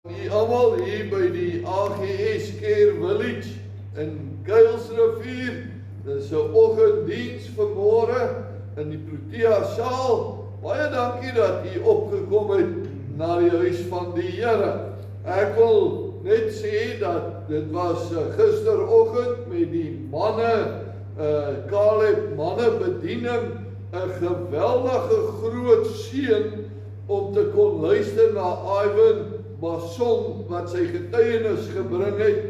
Die allemaal hier by die AGS Care Village in Kuilsrivier. Dis 'n oggenddiens vanmôre in die Protea saal. Baie dankie dat u opgekom het na die huis van die Here. Ek wil net sê dat dit was gisteroggend met die manne, Caleb mannebediening, 'n geweldige groot seën om te kon luister na Ivan Mason wat sy getuienis gebring het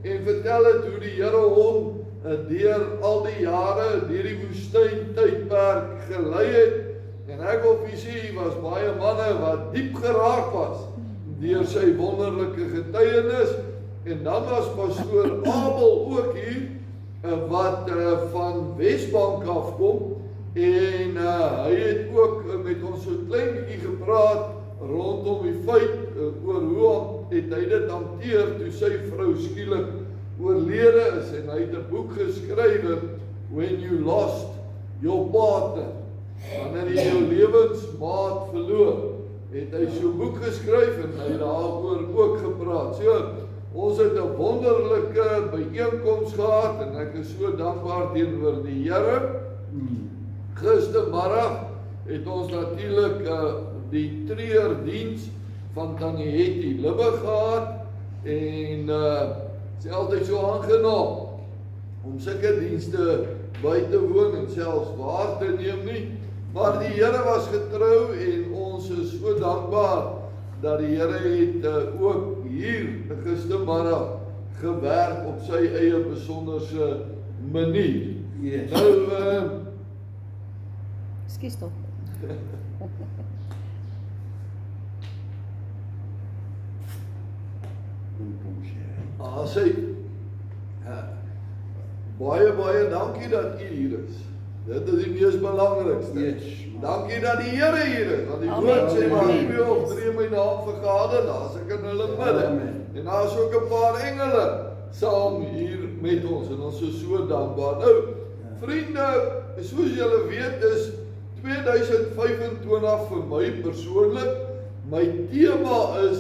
en vertel het hoe die Here hom deur al die jare deur die woestyn tydperk gelei het. En ek wil vir sê, was baie manne wat diep geraak was deur sy wonderlike getuienis. En dan was pastoor Abel ook hier wat van Wesbank afkom en hy het ook met ons so klein bietjie gepraat rondom die feit oor hoe het hy dit hanteer toe sy vrou skielik oorlede is, en hy het 'n boek geskryf, When You Lost Your Partner, wanneer jy jou lewensmaat verloor, het hy so 'n boek geskryf en hy daaroor ook gepraat. So, ons het 'n wonderlike byeenkoms gehad en ek is so dankbaar teenoor die Here. Gistermiddag het ons natuurlik die treurdiens van Tannie Hetty Libbe gehad en het is altyd so aangenaam om sulke dienste by te woon en selfs waar te neem nie, maar die Here was getrou en ons is so dankbaar dat die Here het ook hier gistermiddag gewerk op sy eie besonderse manier. Yes. Nou, Ekskuus tog. Sê, baie dankie dat u hier is. Dit is die mees belangrikste. Yes. Dankie dat die Here hier is, want die Amen. woord sê maar Amen. 2 of 3 in my naam vergader, daar's ek in hulle midde. Amen. En daar's ook 'n paar engele saam hier met ons en ons is so dankbaar. Nou, vriende, soos julle weet is 2025 vir my persoonlik, my tema is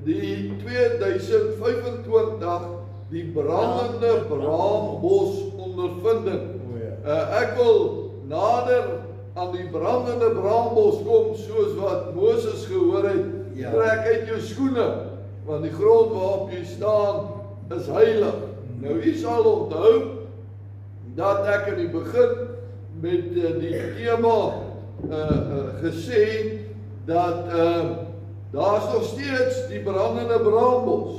die 2025 die brandende braambos ondervinding. Ek wil nader aan die brandende braambos kom soos wat Moses gehoor het, trek uit jou skoene, want die grond waarop jy staan is heilig. Nou, u sal onthou dat ek in die begin met die tema gesê dat daar's nog steeds die brandende braambos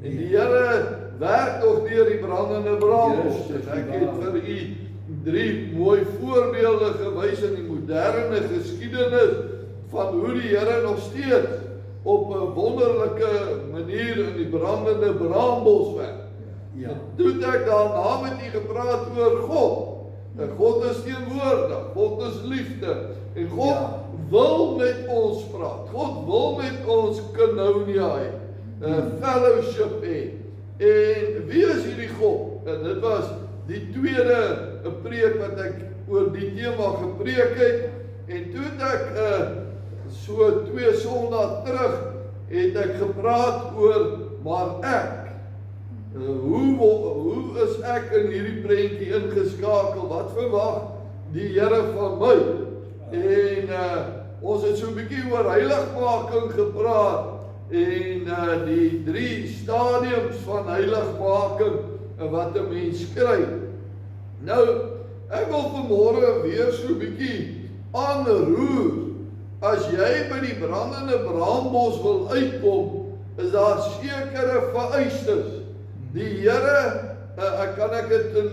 en die Here werk nog deur die brandende braambos. Yes, Ek het vir u 3 mooi voorbeelde gewys in die moderne geskiedenis van hoe die Here nog steeds op 'n wonderlike manier in die brandende braambos werk. Ja. Toe het ek daarna met u gepraat oor God. En God is teenwoordig, God is liefde en God wil met ons praat. God wil met ons koinonia hê, fellowship hê. En wie is hierdie God? En dit was die tweede preek wat ek oor die tema gepreek het. En toe het ek so 2 Sondae terug het ek gepraat oor maar ek. Hoe is ek in hierdie prentjie ingeskakel? Wat verwag die Here van my? En ons het so 'n bietjie oor heiligmaking gepraat en die 3 stadiums van heiligmaking wat 'n mens kry. Nou, ek wil vanmôre weer so 'n bietjie aanroer. As jy by die brandende braambos wil uitkom, is daar sekere vereistes. Die Here, kan ek dit in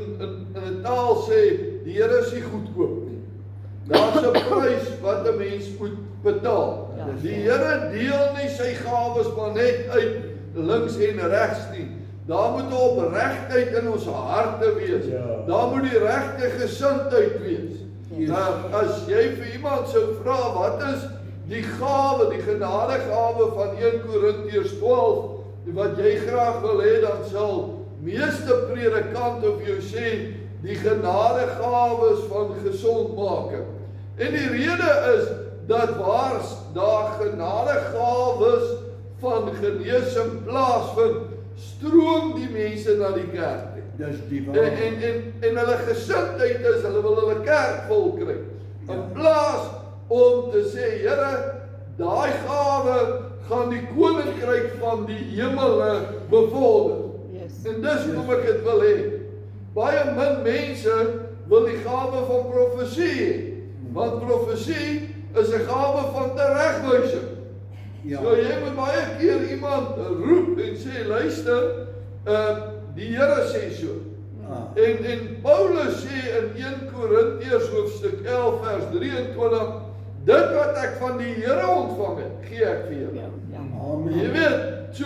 'n taal sê, die Here is nie goedkoop nie. Daar's 'n prys wat 'n mens moet betaal. Ja. Die Here deel nie sy gawes maar net uit links en regs nie. Daar moet 'n opregtheid in ons harte wees. Ja. Daar moet die regte gesindheid wees. Nou, as jy vir iemand sou vra, wat is die gawe, die genadegawe van 1 Korintiërs 12, wat jy graag wil hê, dan sal meeste predikante vir jou sê, die genadegawes van gesondmaking. En die rede is, dat waar daar genadegawes van genesing plaasvind, stroom die mense na die kerk toe. Dis die En, waarheid. en hulle gesindheid is, hulle wil hulle kerk vol kry. In plaas om te sê, Here, daai gawe gaan die koninkryk van die hemele bevorder. Yes. En dis hoe ek dit wil hê. Baie min mense wil die gawe van profesie hê. Want profesie is 'n gawe van teregwysing. Ja. So jy moet baie keer iemand roep en sê, luister, die Here sê so. Ah. En Paulus sê in 1 Korintiërs hoofstuk 11 vers 23, dit wat ek van die Here ontvang het, gee ek vir julle. Ja, ja. Amen. Jy weet, so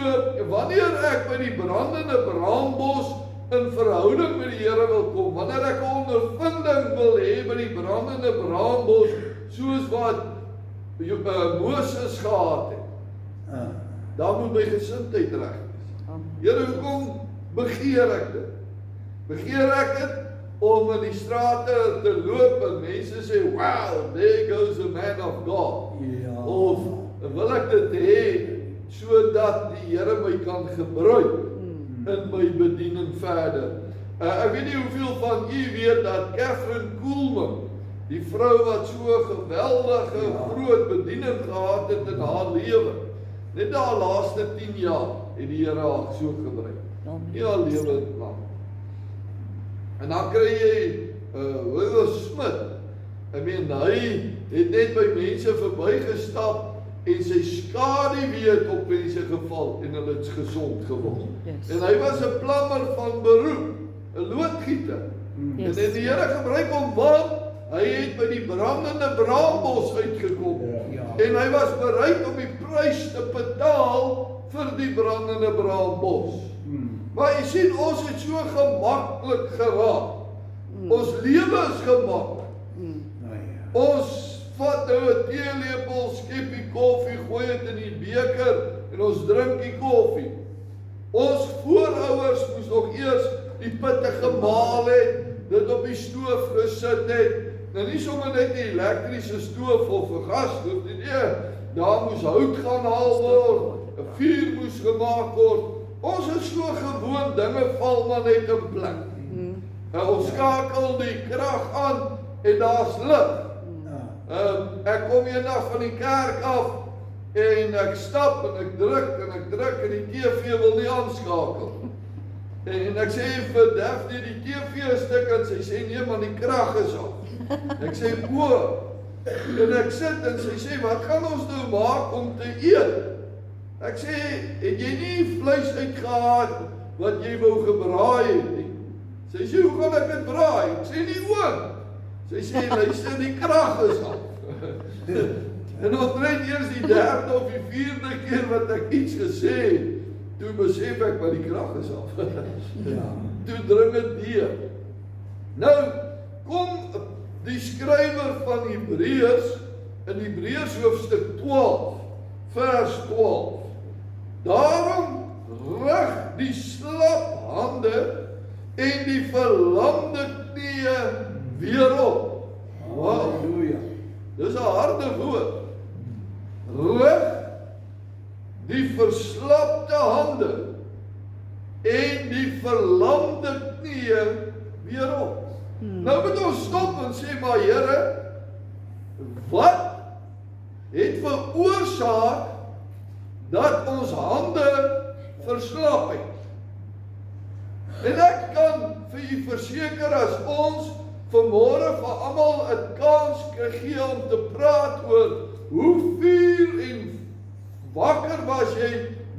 wanneer ek by die brandende braambos in verhouding met die Here wil kom, wanneer ek 'n ondervinding wil hê by die brandende braambos, soos wat Moses gehad het, Ah. dan moet my gesindheid reg wees. Amen. Here, hoekom begeer ek dit? Begeer ek dit om in die strate te loop en mense sê, wow, there goes a man of God. Ja. Of wil ek dit hê sodat die Here my kan gebruik in my bediening verder? Ek weet nie hoeveel van u weet dat Catherine Kuhlman, die vrou wat so 'n geweldige groot bediening gehad het in haar lewe, net haar laaste 10 jaar het die Here haar so gebruik. Amen. Nie haar lewe lang. En dan kry jy Will Smith. Hy het net by mense verbygestap en sy skaduwee het op mense geval en hulle het gesond geword. Yes. En hy was 'n plammer van beroep, 'n loodgieter. Yes. En die Here gebruik hom want hy het by die brandende braambos uitgekom. Ja. En hy was bereid om die prys te betaal vir die brandende braambos. Maar jy sien, ons het so gemaklik geraak. Ons lewe is gemaklik. Nou ja. Ons vat nou 'n teelepel, skep die koffie, gooi dit in die beker en ons drink die koffie. Ons voorouers moes nog eers die pitte gemaal het, dit op die stoof gesit het. Nou nie sommer net 'n elektriese stoof of 'n gasstoof nie. Nee, daar moes hout gaan haal word, 'n vuur moes gemaak word. Ons is so gewoon, dinge val maar net in plek. Ons skakel die krag aan en daar's lig. Ek kom eendag van die kerk af en ek stap en ek druk en die TV wil nie aanskakel. En ek sê vir Daphne die TV is stuk en sy sê nee man, die krag is af. Ek sê o. En ek sit en sy sê wat gaan ons nou maak om te eet? Ek sê, het jy nie vleis uitgehaal wat jy wou gebraai het nie? Sy sê, hoe gaan ek dit braai? Ek sê nie oom. Sy sê, luister, die krag is af. En omtrent eers die 3de of die 4de keer wat ek iets gesê het, toe besef ek, maar die krag is af. Toe dring dit deur. Nou, kom die skrywer van Hebreërs, in Hebreërs hoofstuk 12, vers 12. Daarom rig die slap hande en die verlamde knieë weer op. Wow, Halleluja. dis 'n harde woord. Rig die verslapte hande en die verlamde knieë weer op. Nou moet ons stop en sê, maar Here, wat het veroorsaak dat ons hande verslap het? En ek kan vir u verseker, as ons vanmôre vir almal 'n kans gee om te praat oor hoe vuur en wakker was jy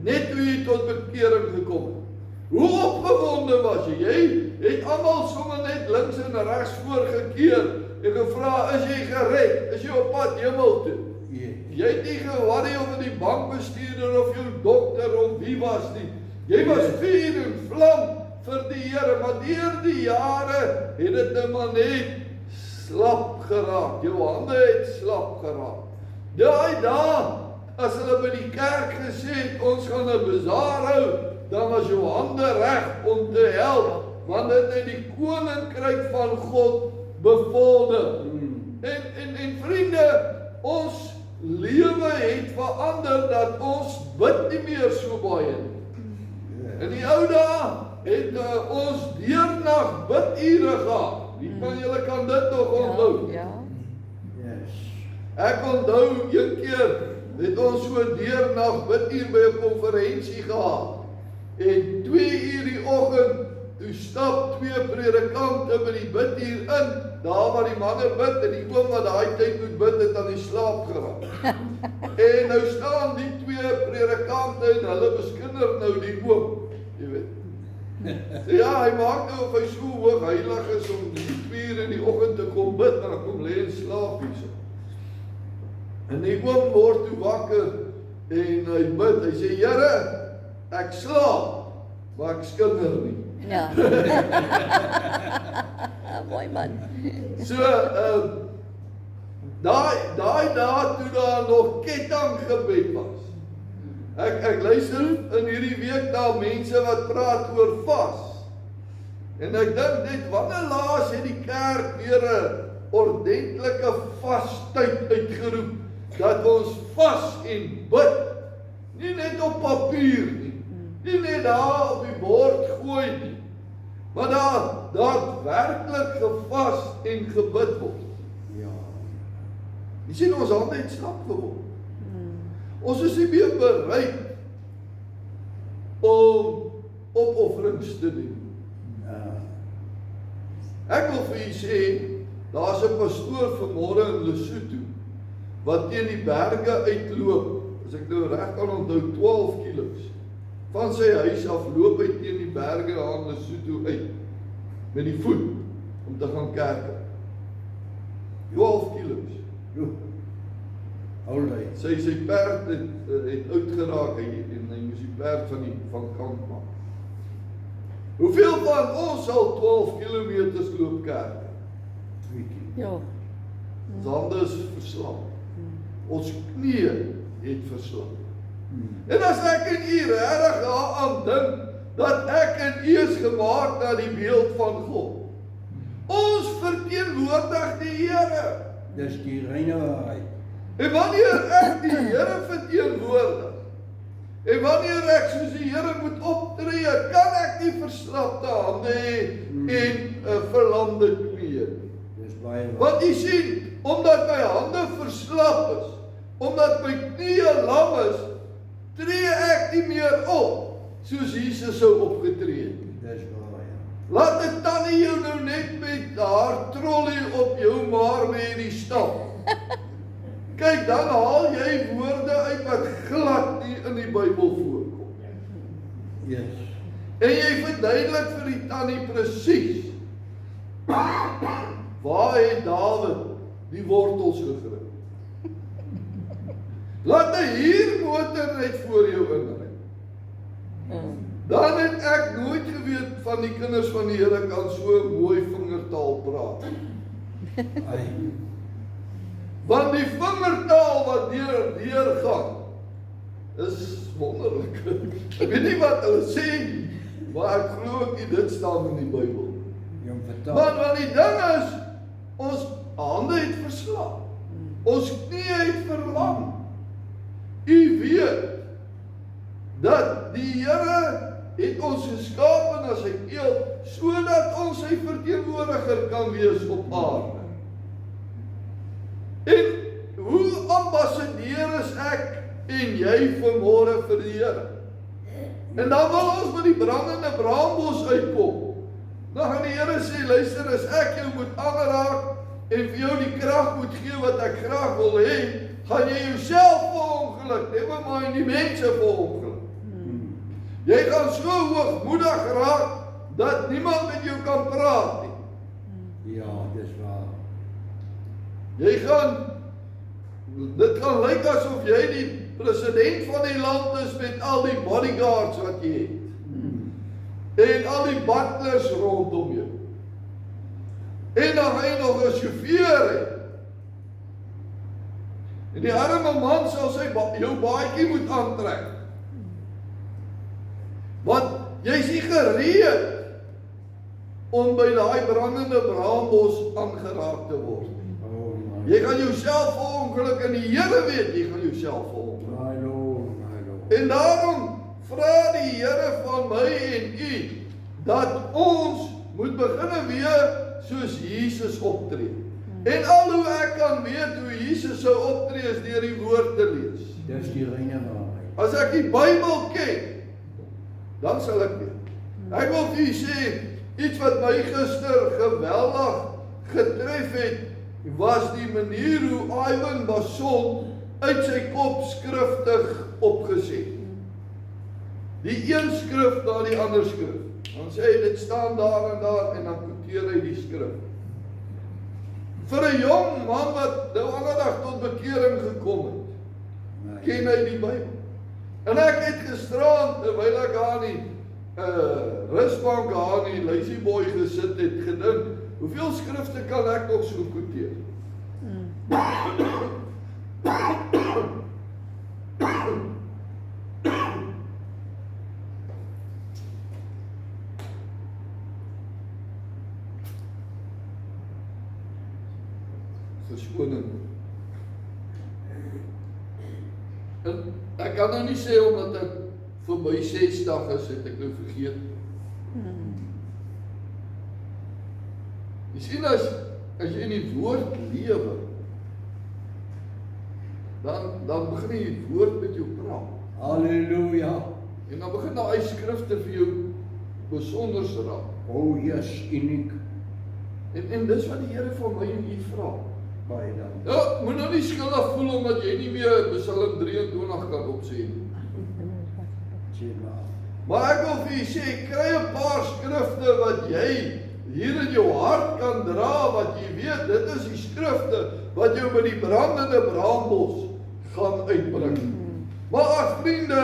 net toe jy tot bekering gekom het. Hoe opgewonde was jy? Jy het almal sommer net links en regs voorgekeer en gevra, is jy gered? Is jy op pad hemel toe? Jy het nie geworry of die bankbestuurder of jou dokter of wie was nie. Jy was vuur en vlam vir die Here, maar deur die jare het dit nou maar net slap geraak. Jou hande het slap geraak. Daai dae, as hulle by die kerk gesê het, ons gaan 'n bazaar hou, dan was jou hande reg om te help, want dit het die koninkryk van God bevorder. En vriende, ons lewe het verander dat ons bid nie meer so baie nie. In die ou dae het ons deernag bidure gehad. Wie van julle kan dit nog onthou? Ja. Yes. Ek onthou een keer het ons so deernag biduur by 'n konferensie gehad. En 2 uur die oggend, toe stap 2 predikante by die biduur in, daar waar die manne bid en die oom wat daai tyd moet bid het aan die slaap geraak. En nou staan die 2 predikante en hulle beskinder nou die oom, jy weet. Ja, hy maak nou of hy so hoog heilig is om die 2 uur in die oggend te kom bid, en dan kom lê en slaap hierso. En die oom word toe wakker en hy bid, hy sê, Here, ek slaap, maar ek skinder nie. Ja. Mooi man. So, daai dae toe daar nog kettinggebed was. Ek luister in hierdie week daar mense wat praat oor vas. En ek dink net, wanneer laas het die kerk weer 'n ordentlike vastyd uitgeroep, dat ons vas en bid, nie net op papier nie, nie net daar op die bord gooi nie, maar daar daadwerklik gevas en gebid word. Ja. Jy sien, ons hande het slap geword. Ons is nie meer bereid om opofferings te doen. Ek wil vir julle sê, daar's 'n pastoor vanmôre in Lesotho wat teen die berge uitloop, as ek nou reg kan onthou, 12 kilos. Van sy huis af loop hy teen die berge daar in Lesotho uit, met die voet, om te gaan kerk. 12 kilos. Alright. Sy perd het oud geraak en hy moes die perd van kant maak. Hoeveel van ons sal 12 kilometers loop kerk? 2 keer. Ja. Ons hande is verslap. Ons knieë het verslap. En as ek en u regtig daaraan dink dat ek en u is gemaak na die beeld van God. Ons verteenwoordig die Here. Dis die reine waarheid. En wanneer ek die Here verteenwoordig, en wanneer ek soos die Here moet optree, kan ek nie verslapte hande hê en verlamde knieë. Dis baie waar. Want jy sien, omdat my hande verslap is, omdat my knieë lam is, tree ek nie meer op, soos Jesus sou opgetree het. Dis waar, ja. Laat 'n tannie jou nou net met haar trollie op jou maar met die stap. Kyk, dan haal jy woorde uit wat glad nie in die Bybel voorkom. Yes. En jy verduidelik vir die tannie presies, waar het Dawid die wortels gegryp? Laat 'n huurmotor net voor jou inry. Dan het ek nooit geweet van die kinders van die Here kan so mooi vingertaal praat. Ai. Want die vingertaal wat deur gaan, is wonderlik. Ek weet nie wat hulle sê nie, maar ek glo ook nie dit staan in die Bybel. Jong vertel. Want die ding is, ons hande het verslap. Ons knieë het verlam. U weet dat die Here het ons geskaap as 'n eeld, sodat ons sy verteenwoordiger kan wees op aarde. En hoe ambassadeur is ek en jy vanmôre vir die Here? En dan wil ons met die brandende braambos uitkom. Dan gaan die Here sê, luister, as ek jou moet aanraak en vir jou die krag moet gee wat ek graag wil hê, gaan jy jouself verongeluk, never mind die mense verongeluk. Jy gaan so hoogmoedig raak, dat niemand met jou kan praat nie. Ja, dis waar. Jy gaan, dit gaan lyk asof jy die president van die land is met al die bodyguards wat jy het. En al die butlers rondom jou. En dan hy nog 'n sjofeur het. En die arme man sal jou baadjie moet aantrek. Want jy is nie gereed om by daai brandende braambos aangeraak te word. Oh my Jy gaan jouself verongeluk en die Here weet jy gaan jouself verongeluk. My Lord, my Lord. En daarom vra die Here van my en u dat ons moet begin wees soos Jesus optree. En al hoe ek kan weet hoe Jesus sou optree is deur die woord te lees. Dis die reine waarheid. As ek die Bybel ken, dan sal ek weet. Ek wil vir u sê, iets wat my gister geweldig getref het, was die manier hoe Ivan Bason uit sy kop skriftig opgeset. Die een skrif na die ander skrif. Dan sê hy, dit staan daar en dan quoteer hy die skrif. Vir 'n jong man wat nou ander dag tot bekering gekom het, ken hy die Bybel. En ek het gisterand, terwyl ek daar in die rusbank daar in die lazy boy gesit het, gedink, hoeveel skrifte kan ek nog so quoteer? Verskoning. En ek kan nou nie sê omdat ek vir my 60 is, het ek nou vergeet. Jy sien as jy in die woord lewe, dan begin jy die woord met jou praat. Halleluja. En dan begin daai skrifte vir jou besonders raak. Oh yes, uniek. En dis wat die Here van my en u vra. Baie dankie. Ja, moet nou nie skuldig voel omdat jy nie meer Psalm 23 kan opsê nie. Sê maar. Maar ek wil vir u sê, kry 'n paar skrifte wat jy hier in jou hart kan dra, wat jy weet, dit is die skrifte wat jou by die brandende braambos gaan uitbring. Maar ag vriende,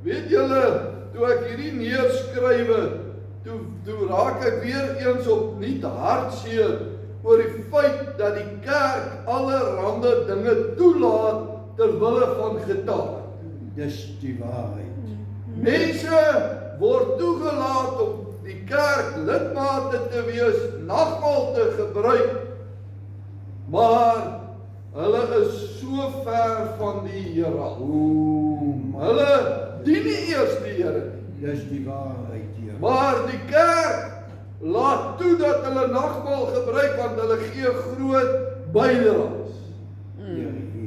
weet julle, toe ek hierdie neerskrywe, toe raak ek weer eens opnuut hartseer oor die feit dat die kerk allerhande dinge toelaat ter wille van getal. Dis die waarheid. Mense word toegelaat om die kerk lidmate te wees, nagmaal te gebruik, maar hulle is so ver van die Here. Hulle dien nie eers die Here nie. Dis die waarheid, Here. Maar die kerk laat toe dat hulle nagmaal gebruik, want hulle gee groot bydraes.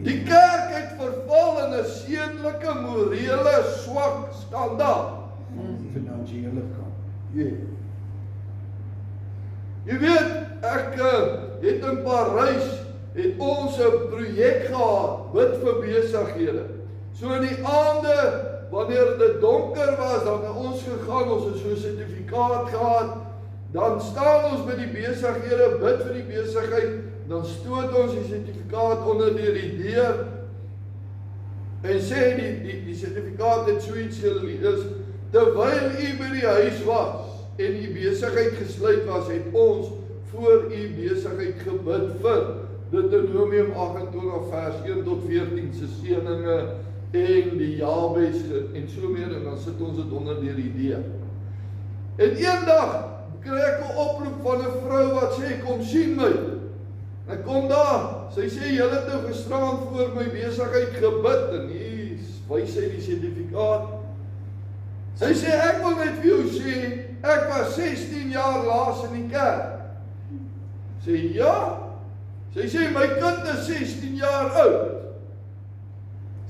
Die kerk het verval in 'n sedelike, morele swak standaard. Finansiële kant. Jy weet, ek het in Parys, het ons 'n projek gehad, bid vir besighede. So in die aande, wanneer dit donker was, dan het ons gegaan, ons het so 'n sertifikaat gehad, dan staan ons by die besighede, bid vir die besigheid, dan stoot ons die sertifikaat onder die deur, en sê die sertifikaat het so iets gelees, terwyl u by die huis was, en die besigheid gesluit was, het ons voor u besigheid gebid vir Deuteronomium 28 vers 1 tot 14 se seëninge en die Jabes en so meer, en dan sit ons dit onder die deur. En eendag kry ek 'n oproep van 'n vrou wat sê, kom sien my. Ek kom daar, sy sê, julle het nou gisterand voor my besigheid gebid, en hier wys sy die sertifikaat. Sy sê, ek wil net vir jou sê, ek was 16 jaar laas in die kerk. Sê, ja. Sy sê, my kind is 16 jaar oud.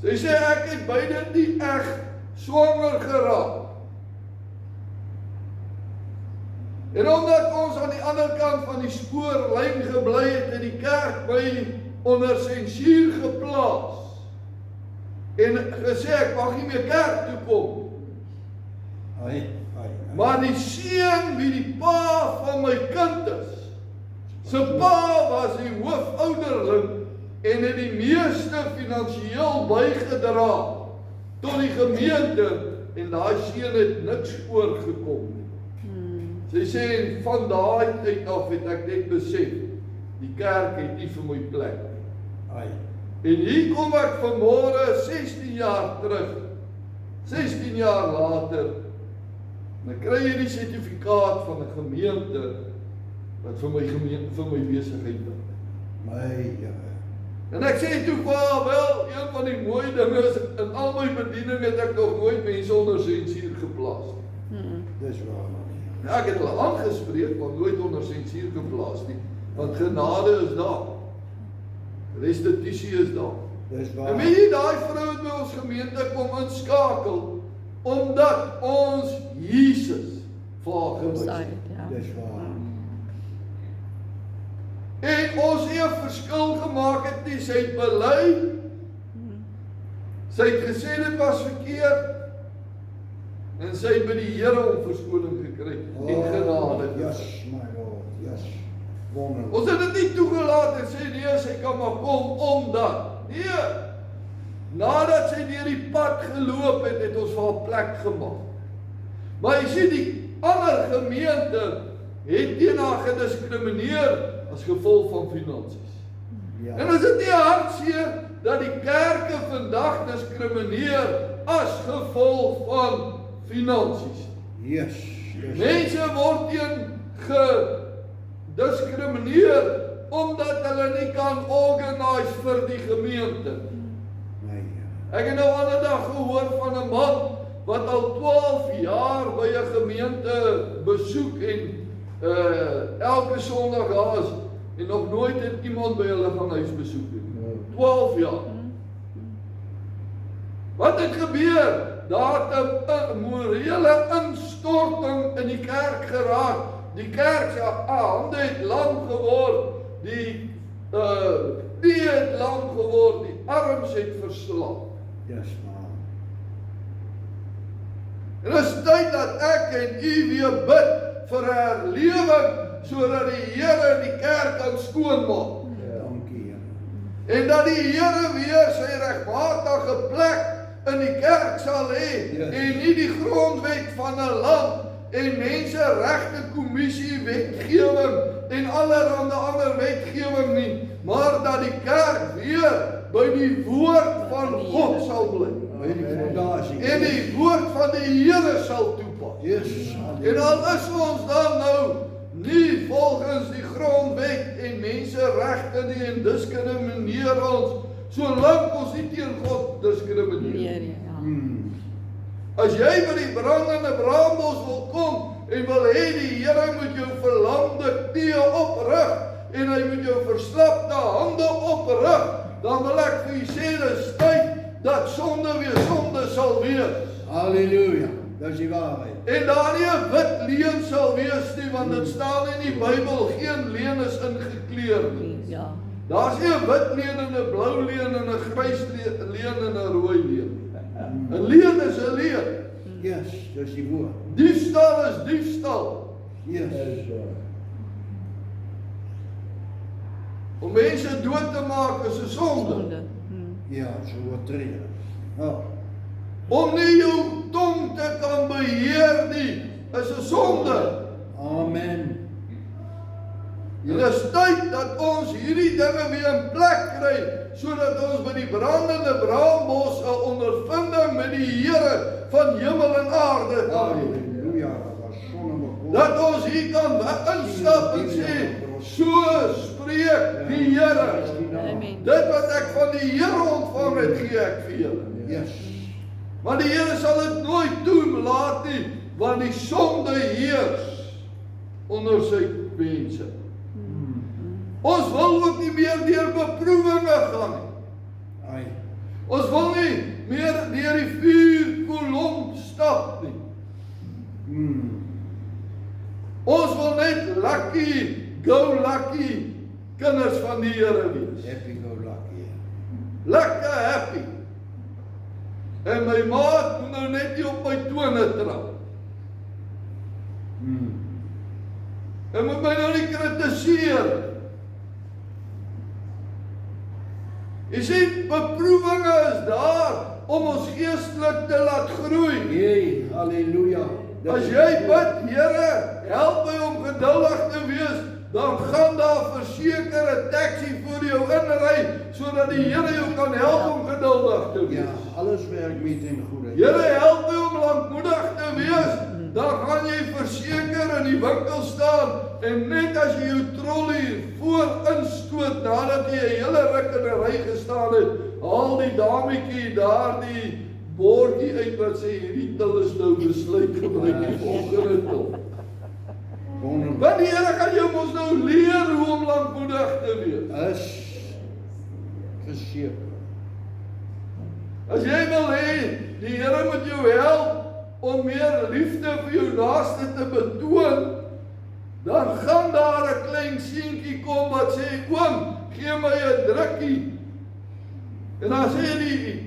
Sy sê, ek het beide nie eg swanger geraak. En omdat ons aan die ander kant van die spoorlyn gebly het, het die kerk my onder sensuur geplaas. En gesê, ek mag nie meer kerk toe kom. Maar die seun wie die pa van my kind is, sy pa was die hoofouderling en het die meeste finansiëel bygedra tot die gemeente, en daai seun het niks oorgekom nie. Sy sê, en van daai tyd af het ek net besef, die kerk het nie vir my plek. En hier kom ek vanmôre 16 jaar terug, 16 jaar later, dan kry jy die sertifikaat van 'n gemeente wat vir my besigheid bid. My Here. En ek sê toe vir haar, wel, een van die mooi dinge is, in al my bediening het ek nog nooit mense onder sensuur geplaas. Dis waar. Ja, ek het hulle aangespreek, maar nooit onder sensuur geplaas nie. Want genade is daar. Restitusie is daar. Dis waar. En weet jy, daai vrou het by ons gemeente kom inskakel, omdat ons Jesus vir haar gewys het. Ja. Dis waar. En ons nie 'n verskil gemaak het nie, sy het bely, sy het gesê dit was verkeerd, en sy het by die Here om verskoning gekry, en genade. Yes, my Lord. Yes. Wonderlik. Ons het dit nie toegelaat en sê nee, sy kan maar kom omdat. Nee. Nadat sy deur die pad geloop het, het ons vir haar plek gemaak. Maar jy sien die ander gemeente het teen haar gediskrimineer as gevolg van finansies. Ja. En is dit nie hartseer dat die kerke vandag diskrimineer as gevolg van finansies? Yes. Dis Mense word teen gediskrimineer omdat hulle nie kan organise vir die gemeente. my. Ek het nou al 'n dag gehoor van 'n man wat al 12 jaar by 'n gemeente besoek en elke Sondag daar is en nog nooit het iemand by hulle gaan huis besoek nie. 12 jaar. Wat het gebeur? Daar het 'n morele instorting in die kerk geraak. Die kerk se hande het lam geword. Die het lam geword. Die arms het verslap. Yes, man. En dit is tyd dat ek en u weer bid vir herlewing sodat die Here die kerk kan skoonmaak. Dankie, Here. En dat die Here weer sy regmatige plek in die kerk sal hê Yes. en nie die grondwet van 'n land en menseregte kommissie wetgewing en allerhande ander wetgewing nie, maar dat die kerk weer by die woord van God sal bly By die fondasie. en die woord van die Here sal toepas. Yes. En al is ons dan nou nie volgens die grondwet en menseregte nie en diskrimineer ons, solank ons nie teen God diskrimineer. As jy by die brandende braambos wil kom en wil hê die Here moet jou verlamde knieë oprig en hy moet jou verslapte hande oprig, dan wil ek vir u sê dis tyd dat sonde weer sonde sal wees. Halleluja. Dis die waarheid. En daar nie 'n wit leuen sal wees nie, want dit staan in die Bybel, geen leuen is ingekleur nie. Ja. Daar's nie 'n wit leuen en 'n blou leuen en 'n grys leuen en 'n rooi leuen. 'n Leuen is 'n leuen. Yes, dis die woord. Diefstal is diefstal. Yes. Om mense dood te maak is 'n sonde. Sonde. Ja, so oortree. Oh. Om nie jou tong te kan beheer nie, is 'n sonde. Amen. En dit is tyd dat ons hierdie dinge weer in plek kry, sodat ons by die brandende braambos 'n ondervinding met die Here van hemel en aarde kan hê. Halleluja. Was sonnebegoed. Dat ons hier kan instap en sê, so spreek die Here. Amen. Dit wat ek van die Here ontvang het, gee ek vir julle. Yes. Maar die Here sal dit nooit toelaat nie, want die sonde heers onder sy mense. Ons wil ook nie meer deur beproewinge gaan nie. Ai. Ons wil nie meer deur die vuurkolom stap nie. Ons wil net go lucky kinders van die Here wees. Happy go lucky. Lekker happy. En my maat moet nou net nie op my tone trap. En moet my nou nie kritiseer. Jy sien, beproewinge is daar om ons geestelik te laat groei. Jee, halleluja. As jy bid, Here, help my om geduldig te wees, dan gaan daar verseker 'n taxi voor jou inry, sodat die Here jou kan help om geduldig te wees. Ja, alles werk mee ten goede. Here, help my om lankmoedig te wees, dan gaan jy verseker in die winkel staan en net as jy jou trolley voor instoot, nadat jy 'n hele ruk in 'n ry gestaan het, haal die dametjie daar die bordjie uit wat sê, hierdie til is nou besluit, gebruik die volgende til. Wonderlik. Want die Here gaan jou mos nou leer hoe om lankmoedig te wees. Is verseker. As jy wil hê, die Here moet jou help om meer liefde vir jou naaste te betoon, dan gaan daar 'n klein seentjie kom wat sê, oom, gee my 'n drukkie. En dan sê die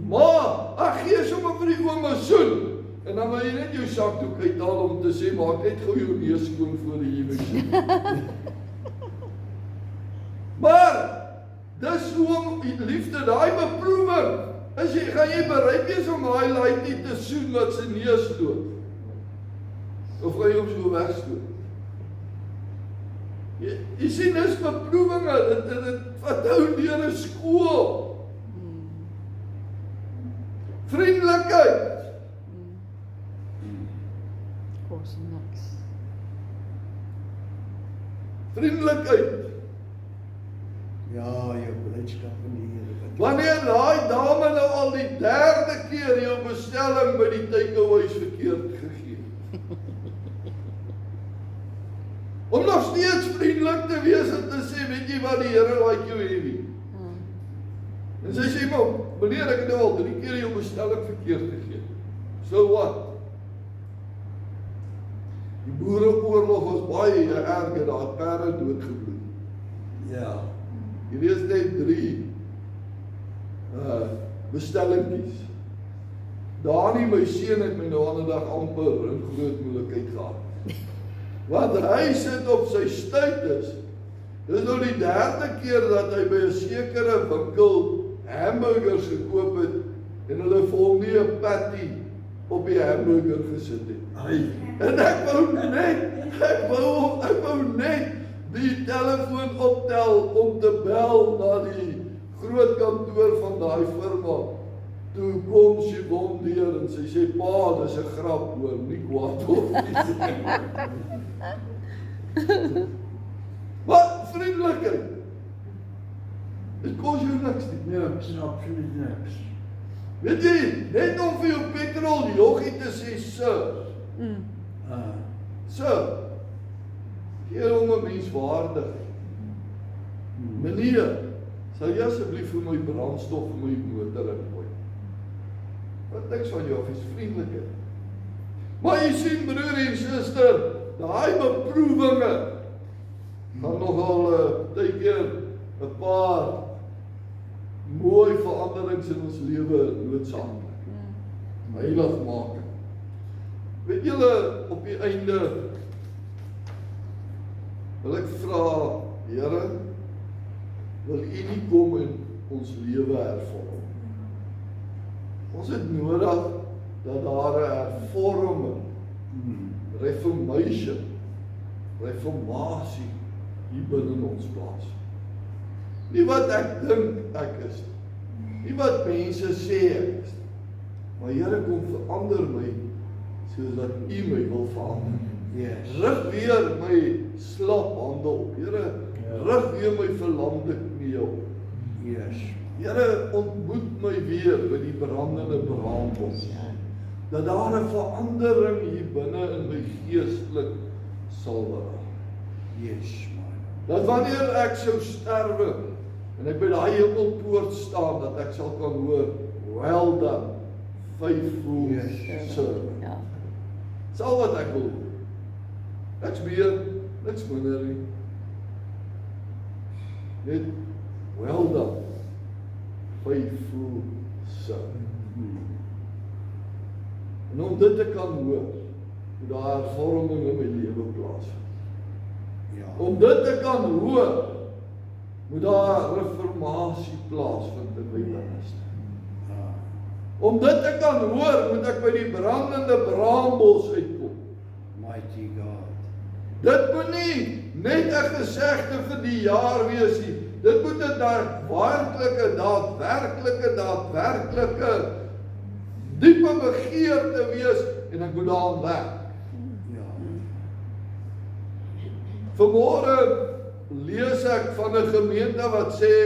ma, ag gee sommer vir die oom 'n soen. En dan wil jy net jou sakdoek uithaal om te sê, maak net gou jou neus skoon voor die huwelik. Maar dis hoe om liefde, daai beproewing, gaan jy bereid wees om daai laaitjie te soen wat sy neus loop? Of gaan jy hom so wegstoot? Jy sien, dis beproewinge, dit vat jou deur 'n skool. Vriendelikheid. Kos niks. Vriendelikheid. Ja, jou blydskap in die Here. Wanneer daai dame nou al die 3de keer jou bestelling by die takeaways verkeerd gegee. Om nog steeds vriendelik te wees en te sê, weet jy wat, die Here like jou heavy. En sy sê, maar, meneer, ek het nou al 3 keer jou bestelling verkeerd gegee. So what? Die boereoorlog was baie erger, daar het perde doodgebloed. Ja. Hierdie is net 3 bestellingkies. Dani, my seun, het my nou ander dag amper in groot moeilikheid gehad. Want hy sit op sy stuites. Dis nou die 3de keer dat hy by 'n sekere winkel hamburgers gekoop het en hulle vir hom nie 'n patty op die hamburger gesit het. Ai. En ek wou net die telefoon optel om te bel na die groot kantoor van daai firma. Toe kom sy bom deur en sy sê, pa, dis 'n grap hoor, nie kwaad hoor nie. Wat vriendelikheid? Dit kos jou niks nie. Nee, dit is absoluut niks. Weet jy, net om vir jou petrol joggie te sê, sir, sir, gee hom 'n mens waardig. Meneer, sal jy asseblief vir my brandstof vir my motor ingooi? Wat niks van jou af is vriendelikheid. Maar jy sien, broer en suster, daai beproewinge gaan nogal baie keer 'n paar mooi veranderings in ons lewe noodsaaklik. Heiligmaking. Weet julle, op die einde wil ek vra, Here, wil U nie kom en ons lewe hervorm? Ons het nodig dat daar 'n hervorming, reformatie hier binne in ons plaas. Nie wat ek dink ek is, nie wat mense sê ek is, maar Here, kom verander my sodat U my wil verander. Yes. Rig weer my slap hande op, Here, rig weer my verlamde knie op. Yes. Here, ontmoet my weer by die brandende braambos. Dat daar 'n verandering hier binne in my geestelik sal raak. Yes, man. Dat wanneer ek sou sterwe en ek by daai hemelpoort staan, dat ek sal kan hoor, well done, faithful servant. Ja. Dis al wat ek wil hoor. Niks meer, niks minder nie. Net, well done, faithful servant. En om dit te kan hoor, moet daar hervorming in my lewe plaasvind. Ja. Om dit te kan hoor, moet daar reformatie plaasvind in my binneste. Om dit te kan hoor, moet ek by die brandende braambos uitkom. Mighty God. Dit moet nie net 'n gesegde vir die jaar wees nie. Dit moet 'n daadwerklike diepe begeerte wees en ek moet daaraan werk. Ja. Vanmorgen lees ek van 'n gemeente wat sê,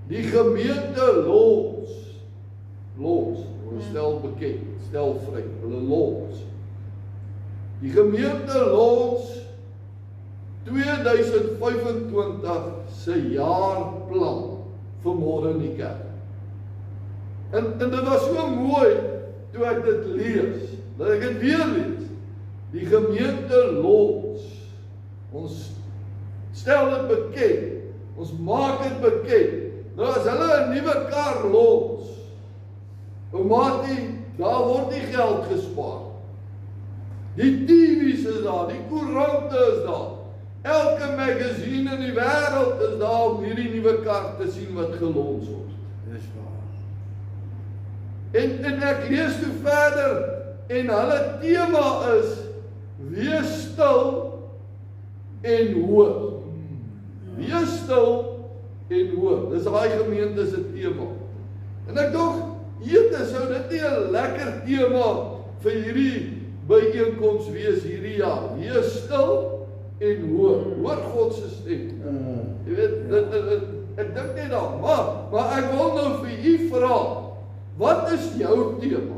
die gemeente Lons, hulle stel bekend, stel vry, hulle Lons. Die gemeente Lons 2025 se jaarplan vanmorgen in die kerk. En dit was so mooi toe ek dit lees, dat ek dit weer lees. Die gemeente Lons, ons stel dit bekend, ons maak dit bekend. Nou as hulle 'n nuwe kar lons, oumatie, daar word nie geld gespaar. Die TV's is daar, die koerante is daar. Elke magazine in die wêreld is daar om hierdie nuwe kar te sien wat gelons word. Dis waar. En ek lees toe verder, en hulle tema is, wees stil en hoor. Wees stil en hoor. Dis daai gemeente se tema. En ek dink, jete, sou dit nie 'n lekker tema vir hierdie byeenkoms wees hierdie jaar. Wees stil en hoor. Hoor God se stem. Jy weet, ek dink net daar, maar ek wil nou vir u vra, wat is jou tema?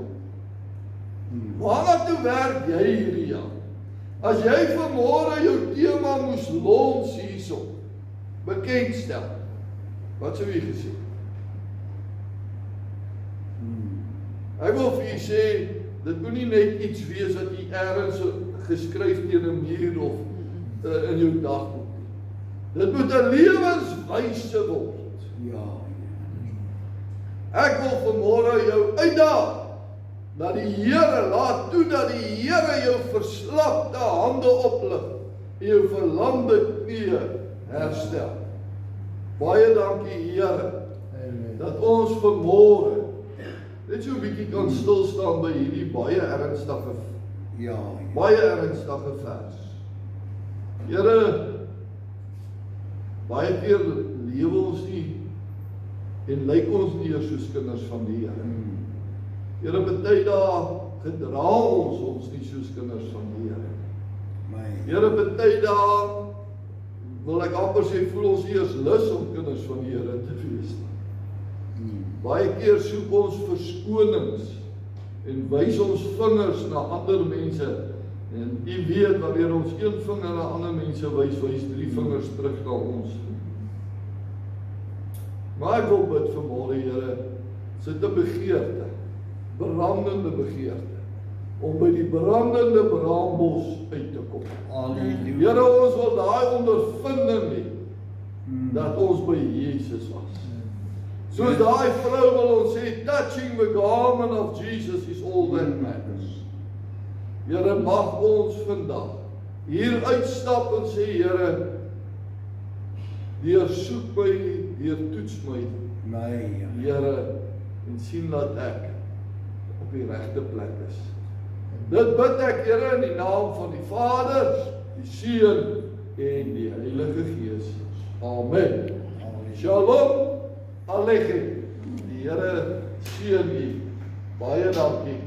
Waarna toe werk jy hierdie jaar? As jy vanmôre jou tema moes lons hierso, bekendstel, wat sou jy gesê? Ek wil vir jy sê, dit moet nie net iets wees wat jy ergens geskryf teen 'n muur of in jou dagboek. Dit moet 'n lewenswyse word. Ja. Ek wil vanmôre jou uitdaag, dat die Here laat toe dat die Here jou verslapte hande oplig en jou verlamde knieë herstel. Baie dankie Here, dat ons vanmôre net so 'n bietjie kan stil staan by hierdie baie ernstige vers. Here, baie keer lewe ons nie en lyk ons nie eers soos kinders van die Here. Here, baie dae gedra ons nie soos kinders van die Here. Here, baie dae wil ek amper sê, voel ons eers lus om kinders van die Here te wees. Baie keer soek ons verskonings en wys ons vingers na ander mense. En u weet, wanneer ons een vinger na ander mense wys 3 vingers terug na ons. Maar ek wil bid vanmôre, Here, sit 'n begeerte, brandende begeerte, om by die brandende braambos uit te kom. Halleluja. Here, ons wil daai ondervinding hê, dat ons by Jesus was. Soos daai vrou wil ons sê, touching the garment of Jesus is all that matters. Here, mag ons vandag hier uitstap en sê, Here, deursoek my, deurtoets my, Here, en sien dat ek op die regte plek is. Dit bid ek, Here, in die naam van die Vader, die Seun en die Heilige Gees. Amen. Shalom. Aleichem. Die Here seën u. Baie dankie.